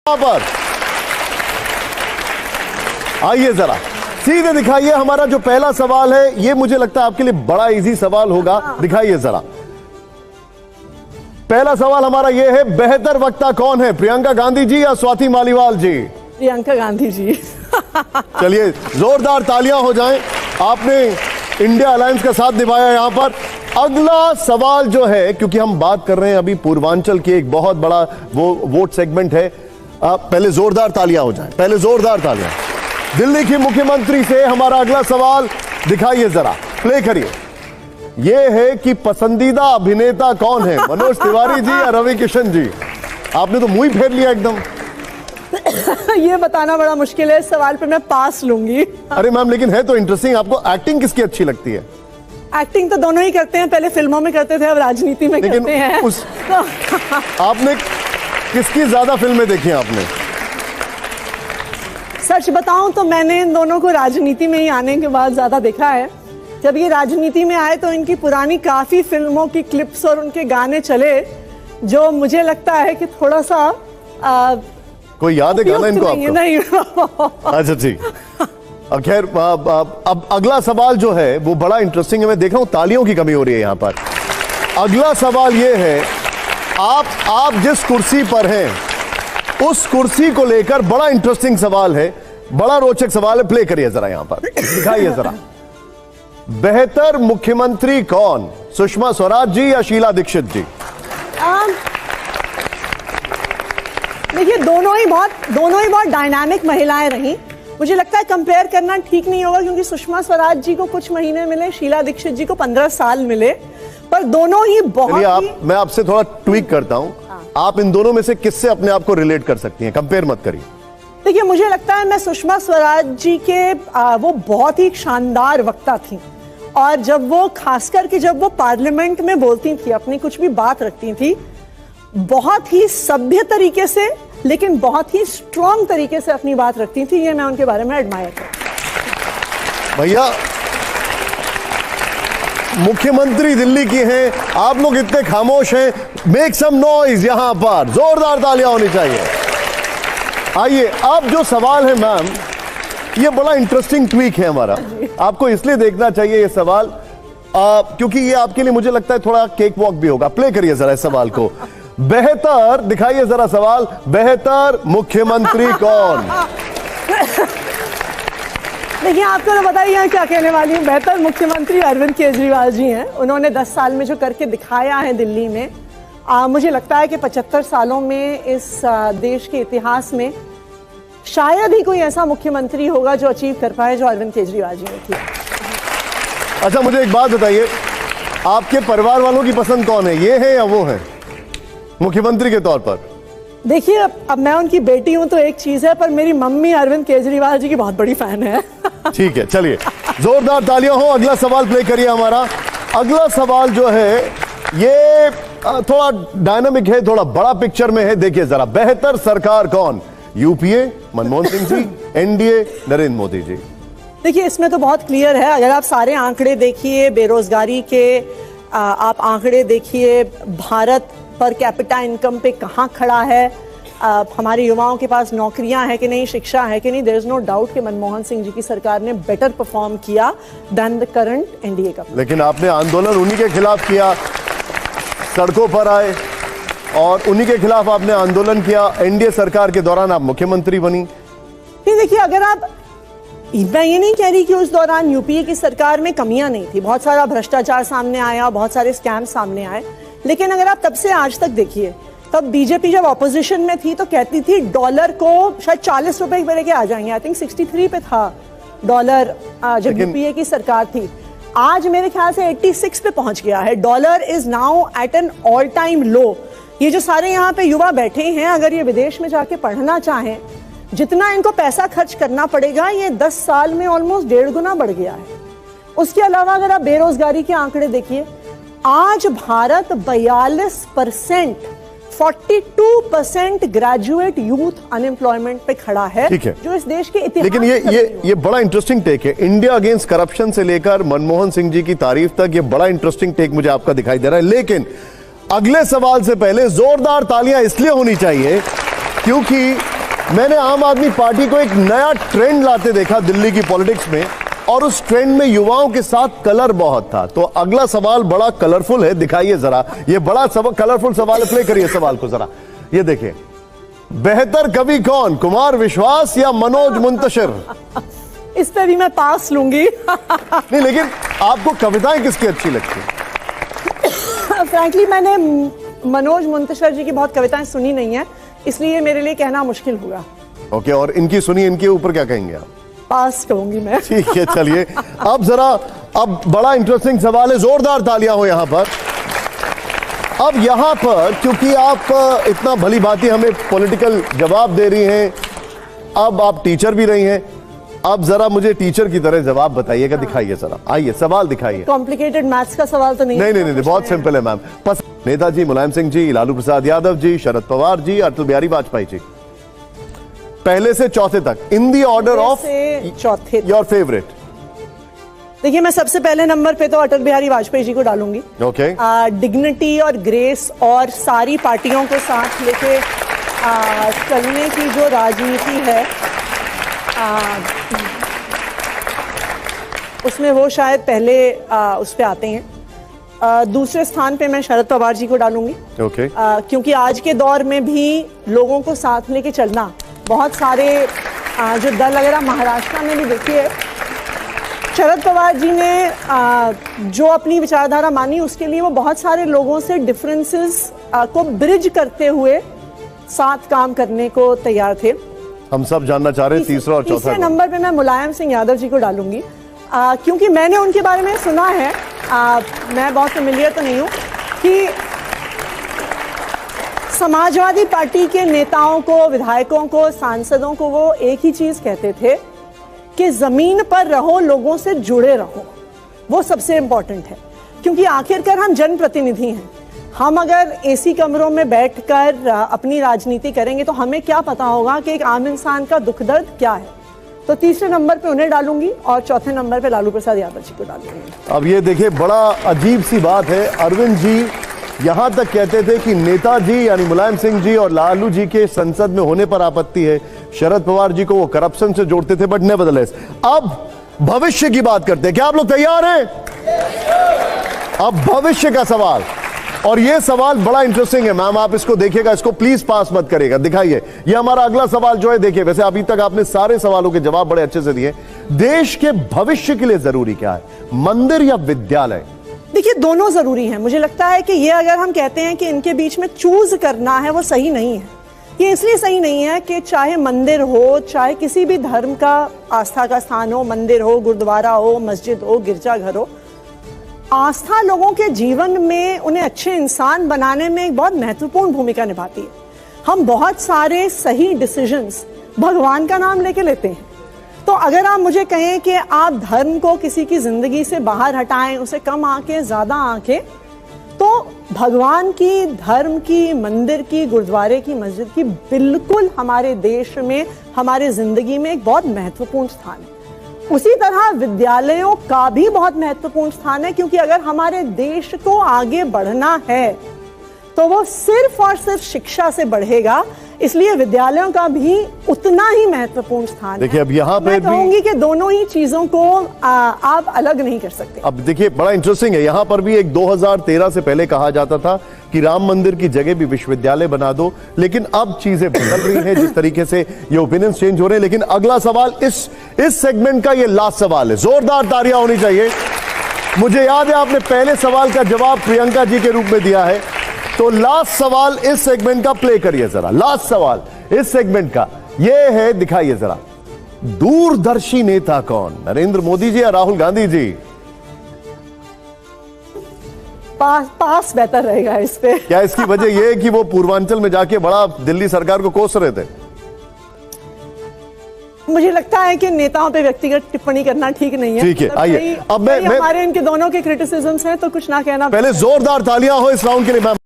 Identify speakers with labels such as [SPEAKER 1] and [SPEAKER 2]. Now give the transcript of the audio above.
[SPEAKER 1] पर आइए जरा सीधे दिखाइए। हमारा जो पहला सवाल है ये मुझे लगता है आपके लिए बड़ा इजी सवाल होगा। दिखाइए जरा। पहला सवाल हमारा ये है, बेहतर वक्ता कौन है, प्रियंका गांधी जी या स्वाति मालीवाल जी?
[SPEAKER 2] प्रियंका गांधी जी।
[SPEAKER 1] चलिए जोरदार तालियां हो जाएं, आपने इंडिया अलायंस का साथ निभाया यहां पर। अगला सवाल जो है, क्योंकि हम बात कर रहे हैं अभी पूर्वांचल की, एक बहुत बड़ा वो वोट सेगमेंट है। पहले जोरदार तालियां हो जाएं, पहले जोरदार तालियां। दिल्ली की मुख्यमंत्री से हमारा अगला सवाल, दिखाइए जरा, प्ले करिए। यह है कि पसंदीदा अभिनेता कौन है, मनोज तिवारी जी या रवि किशन जी? आपने तो मुंह ही फेर लिया एकदम।
[SPEAKER 2] ये बताना बड़ा मुश्किल है, इस सवाल पे मैं पास लूंगी।
[SPEAKER 1] अरे मैम, लेकिन है तो इंटरेस्टिंग। आपको एक्टिंग किसकी अच्छी लगती है?
[SPEAKER 2] एक्टिंग तो दोनों ही करते हैं, पहले फिल्मों में करते थे, अब राजनीति में करते हैं।
[SPEAKER 1] आपने किसकी ज्यादा फिल्में देखी हैं आपने?
[SPEAKER 2] सच बताऊं तो मैंने इन दोनों को राजनीति में ही आने के बाद ज्यादा देखा है। जब ये राजनीति में आए तो इनकी पुरानी काफी फिल्मों की क्लिप्स और उनके गाने चले, जो मुझे लगता है कि थोड़ा सा
[SPEAKER 1] कोई याद है गाना इनको आपको?
[SPEAKER 2] नहीं।
[SPEAKER 1] अच्छा ठीक। खैर, अब अगला सवाल जो है वो बड़ा इंटरेस्टिंग है। मैं देख रहा हूं तालियों की कमी हो रही है यहां पर। अगला सवाल ये है, आप जिस कुर्सी पर हैं उस कुर्सी को लेकर बड़ा इंटरेस्टिंग सवाल है, बड़ा रोचक सवाल है। प्ले करिए जरा, यहां पर दिखाइए जरा। बेहतर मुख्यमंत्री कौन, सुषमा स्वराज जी या शीला दीक्षित जी?
[SPEAKER 2] देखिए, दोनों ही बहुत डायनामिक महिलाएं रही। मुझे लगता है कंपेयर करना ठीक नहीं होगा, क्योंकि सुषमा स्वराज जी को कुछ महीने मिले, शीला दीक्षित जी को 15 साल मिले, पर दोनों ही बहुत
[SPEAKER 1] मैं आपसे थोड़ा ट्वीक करता हूं। आप इन दोनों में से किससे अपने आप को रिलेट कर सकती हैं? कंपेयर मत करिए।
[SPEAKER 2] देखिए, मुझे लगता है मैं सुषमा स्वराज जी के वो बहुत ही शानदार वक्ता थी, और जब वो खासकर कि जब वो पार्लियामेंट में बोलती थी, अपनी कुछ भी बात रखती थी, बहुत ही सभ्य तरीके से लेकिन बहुत ही स्ट्रॉन्ग तरीके से अपनी बात रखती थी। ये मैं उनके बारे में एडमायर करती हूं।
[SPEAKER 1] भैया, मुख्यमंत्री दिल्ली की हैं, आप लोग इतने खामोश हैं। मेक सम नॉइज, यहां पर जोरदार तालियां होनी चाहिए। आइए, अब जो सवाल है मैम, ये बड़ा इंटरेस्टिंग ट्वीक है हमारा। आपको इसलिए देखना चाहिए ये सवाल क्योंकि ये आपके लिए मुझे लगता है थोड़ा केक वॉक भी होगा। प्ले करिए जरा इस सवाल को। बेहतर, दिखाइए जरा सवाल, बेहतर मुख्यमंत्री कौन?
[SPEAKER 2] देखिए, आपको तो बताइए क्या कहने वाली हूँ। बेहतर मुख्यमंत्री अरविंद केजरीवाल जी हैं। उन्होंने 10 साल में जो करके दिखाया है दिल्ली में, मुझे लगता है कि 75 सालों में इस देश के इतिहास में शायद ही कोई ऐसा मुख्यमंत्री होगा जो अचीव कर पाए जो अरविंद केजरीवाल जी ने किया।
[SPEAKER 1] अच्छा, मुझे एक बात बताइए, आपके परिवार वालों की पसंद कौन है, ये है या वो है मुख्यमंत्री के तौर पर?
[SPEAKER 2] देखिए, अब मैं उनकी बेटी हूं तो एक चीज है, पर मेरी मम्मी अरविंद केजरीवाल जी की बहुत बड़ी फैन है।
[SPEAKER 1] ठीक है, चलिए जोरदार तालियां हो। अगला सवाल प्ले करिए हमारा। अगला सवाल जो है ये थोड़ा डायनामिक है, थोड़ा बड़ा पिक्चर में है। देखिए जरा, बेहतर सरकार कौन, यूपीए मनमोहन सिंह जी, एनडीए नरेंद्र मोदी जी?
[SPEAKER 2] देखिए, इसमें तो बहुत क्लियर है। अगर आप सारे आंकड़े देखिए, बेरोजगारी के आप आंकड़े देखिए, भारत पर कैपिटा इनकम पे कहाँ खड़ा है, हमारे युवाओं के पास नौकरियां है कि नहीं, शिक्षा है कि नहीं, देयर इज नो डाउट कि मनमोहन सिंह जी की सरकार ने बेटर परफॉर्म किया देन द करंट एनडीए का।
[SPEAKER 1] लेकिन आपने आंदोलन उन्हीं के खिलाफ किया, सड़कों पर आए और उन्हीं के खिलाफ आपने आंदोलन किया। एनडीए सरकार के दौरान आप मुख्यमंत्री बनी।
[SPEAKER 2] नहीं, देखिए, अगर आप, मैं ये नहीं कह रही कि उस दौरान यूपीए की सरकार में कमियां नहीं थी, बहुत सारा भ्रष्टाचार सामने आया, बहुत सारे स्कैम सामने आए, लेकिन अगर आप तब से आज तक देखिए, तब बीजेपी जब ऑपोजिशन में थी तो कहती थी डॉलर को शायद 40 रुपए पे लेके आ जाएंगे। आई थिंक 63 पे था डॉलर जब यूपीए की सरकार थी। आज मेरे ख्याल से 86 पे पहुंच गया है। Dollar is now at an all time low. ये जो सारे यहाँ पे युवा बैठे हैं, अगर ये विदेश में जाके पढ़ना चाहें, जितना इनको पैसा खर्च करना पड़ेगा, ये 10 साल में ऑलमोस्ट 1.5 गुना बढ़ गया है। उसके अलावा अगर आप बेरोजगारी के आंकड़े देखिए, आज भारत 42%, 42% ग्रेजुएट यूथ अनएम्प्लॉयमेंट पे खड़ा है, जो इस देश के इतिहास।
[SPEAKER 1] लेकिन ये बड़ा इंटरेस्टिंग टेक है। इंडिया अगेंस्ट करप्शन से लेकर मनमोहन सिंह जी की तारीफ तक, ये बड़ा इंटरेस्टिंग टेक मुझे आपका दिखाई दे रहा है। लेकिन अगले सवाल से पहले जोरदार तालियां इसलिए होनी चाहिए क्योंकि मैंने आम आदमी पार्टी को एक नया ट्रेंड लाते देखा दिल्ली की पॉलिटिक्स में, और उस ट्रेंड में युवाओं के साथ कलर बहुत था। तो अगला सवाल बड़ा कलरफुल है, दिखाइए जरा। ये बड़ा कलरफुल सवाल है, प्ले करिए सवाल को जरा। ये देखिए, बेहतर कवि कौन, कुमार विश्वास या मनोज मुंतशिर?
[SPEAKER 2] इस पे भी मैं पास लूंगी।
[SPEAKER 1] नहीं, लेकिन आपको कविताएं किसकी अच्छी लगती है?
[SPEAKER 2] फ्रैंकली मैंने मनोज मुंतशिर जी की बहुत कविताएं सुनी नहीं है, इसलिए मेरे लिए कहना मुश्किल होगा।
[SPEAKER 1] ओके, और इनकी सुनी, इनके ऊपर क्या कहेंगे आप?
[SPEAKER 2] पास कहूंगी मैं।
[SPEAKER 1] ठीक है, चलिए अब जरा, अब बड़ा इंटरेस्टिंग सवाल है, जोरदार तालियां हो यहां पर। अब यहां पर क्योंकि आप इतना भली भांति हमें पॉलिटिकल जवाब दे रही हैं, अब आप टीचर भी रही हैं, अब जरा मुझे टीचर की तरह जवाब बताइएगा। दिखाइए जरा, आइए सवाल दिखाइए।
[SPEAKER 2] कॉम्प्लिकेटेड मैथ्स का सवाल तो नहीं?
[SPEAKER 1] नहीं, बहुत सिंपल है मैम। नेताजी मुलायम सिंह जी, लालू प्रसाद यादव जी, शरद पवार जी, अटल बिहारी वाजपेयी जी, पहले से चौथे तक, इन दी ऑर्डर ऑफ
[SPEAKER 2] चौथे,
[SPEAKER 1] योर फेवरेट।
[SPEAKER 2] देखिए, मैं सबसे पहले नंबर पे तो अटल बिहारी वाजपेयी जी को डालूंगी।
[SPEAKER 1] ओके।
[SPEAKER 2] डिग्निटी और ग्रेस और सारी पार्टियों को साथ लेके चलने की जो राजनीति है, उसमें वो शायद पहले उस पे आते हैं। दूसरे स्थान पे मैं शरद पवार जी को डालूंगी।
[SPEAKER 1] ओके।
[SPEAKER 2] क्योंकि आज के दौर में भी लोगों को साथ लेके चलना, बहुत सारे जो दल वगैरह महाराष्ट्र में भी देखिए, शरद पवार जी ने जो अपनी विचारधारा मानी, उसके लिए वो बहुत सारे लोगों से डिफरेंसेस को ब्रिज करते हुए साथ काम करने को तैयार थे।
[SPEAKER 1] हम सब जानना चाह रहे हैं तीसरा और चौथा।
[SPEAKER 2] तीसरे नंबर पे मैं मुलायम सिंह यादव जी को डालूंगी, क्योंकि मैंने उनके बारे में सुना है, मैं बहुत फेमिलियर तो नहीं हूं, कि समाजवादी पार्टी के नेताओं को, विधायकों को, सांसदों को वो एक ही चीज कहते थे कि जमीन पर रहो, लोगों से जुड़े रहो। वो सबसे इंपॉर्टेंट है, क्योंकि आखिरकार हम जनप्रतिनिधि हैं। हम अगर एसी कमरों में बैठकर अपनी राजनीति करेंगे तो हमें क्या पता होगा कि एक आम इंसान का दुख दर्द क्या है। तो तीसरे नंबर पे उन्हें डालूंगी और चौथे नंबर पे लालू प्रसाद यादव जी को डालूंगी।
[SPEAKER 1] अब ये देखिए, बड़ा अजीब सी बात है, अरविंद जी यहां तक कहते थे कि नेताजी यानी मुलायम सिंह जी और लालू जी के संसद में होने पर आपत्ति है, शरद पवार जी को वो करप्शन से जोड़ते थे, बट नेवरदलेस। अब भविष्य की बात करते हैं, क्या आप लोग तैयार हैं? अब भविष्य का सवाल, और ये सवाल बड़ा इंटरेस्टिंग है मैम, आप इसको देखिएगा, इसको प्लीज पास मत करिएगा। दिखाइए, ये हमारा अगला सवाल जो है, देखिए, वैसे अभी तक आपने सारे सवालों के जवाब बड़े अच्छे से दिए। देश के भविष्य के लिए जरूरी क्या है, मंदिर या विद्यालय?
[SPEAKER 2] देखिए, दोनों जरूरी हैं। मुझे लगता है कि ये अगर हम कहते हैं कि इनके बीच में चूज करना है, वो सही नहीं है। ये इसलिए सही नहीं है कि चाहे मंदिर हो, चाहे किसी भी धर्म का आस्था का स्थान हो, मंदिर हो, गुरुद्वारा हो, मस्जिद हो, गिरजाघर हो, आस्था लोगों के जीवन में उन्हें अच्छे इंसान बनाने में एक बहुत महत्वपूर्ण भूमिका निभाती है। हम बहुत सारे सही डिसीजंस भगवान का नाम लेके लेते हैं। तो अगर आप मुझे कहें कि आप धर्म को किसी की जिंदगी से बाहर हटाएं, उसे कम आंकें, ज्यादा आंकें, तो भगवान की, धर्म की, मंदिर की, गुरुद्वारे की, मस्जिद की बिल्कुल हमारे देश में, हमारे जिंदगी में एक बहुत महत्वपूर्ण स्थान है। उसी तरह विद्यालयों का भी बहुत महत्वपूर्ण स्थान है, क्योंकि अगर हमारे देश को आगे बढ़ना है तो वो सिर्फ और सिर्फ शिक्षा से बढ़ेगा, इसलिए विद्यालयों का भी उतना ही महत्वपूर्ण स्थान है।
[SPEAKER 1] देखिए, अब यहाँ पे
[SPEAKER 2] मैं कहूंगी कि दोनों ही चीजों को आप अलग नहीं कर सकते।
[SPEAKER 1] अब देखिए, बड़ा इंटरेस्टिंग है, यहां पर भी एक 2013 से पहले कहा जाता था कि राम मंदिर की जगह भी विश्वविद्यालय बना दो, लेकिन अब चीजें बदल रही हैं, जिस तरीके से ये ओपिनियंस चेंज हो रहे हैं। लेकिन अगला सवाल, इस सेगमेंट का ये लास्ट सवाल है, जोरदार तालियां होनी चाहिए। मुझे याद है आपने पहले सवाल का जवाब प्रियंका जी के रूप में दिया है, तो लास्ट सवाल इस सेगमेंट का प्ले करिए जरा। लास्ट सवाल इस सेगमेंट का ये है, दिखाइए जरा। दूरदर्शी नेता कौन, नरेंद्र मोदी जी या राहुल गांधी जी?
[SPEAKER 2] पास बेहतर रहेगा इस पे।
[SPEAKER 1] क्या इसकी वजह यह है कि वो पूर्वांचल में जाके बड़ा दिल्ली सरकार को कोस रहे थे?
[SPEAKER 2] मुझे लगता है कि नेताओं पे व्यक्तिगत टिप्पणी करना ठीक नहीं है।
[SPEAKER 1] ठीक है, आइए अब मैं
[SPEAKER 2] हमारे इनके दोनों के क्रिटिसिज्म्स हैं, तो कुछ ना कहना।
[SPEAKER 1] पहले जोरदार तालियां हो इस राउंड के लिए मैम।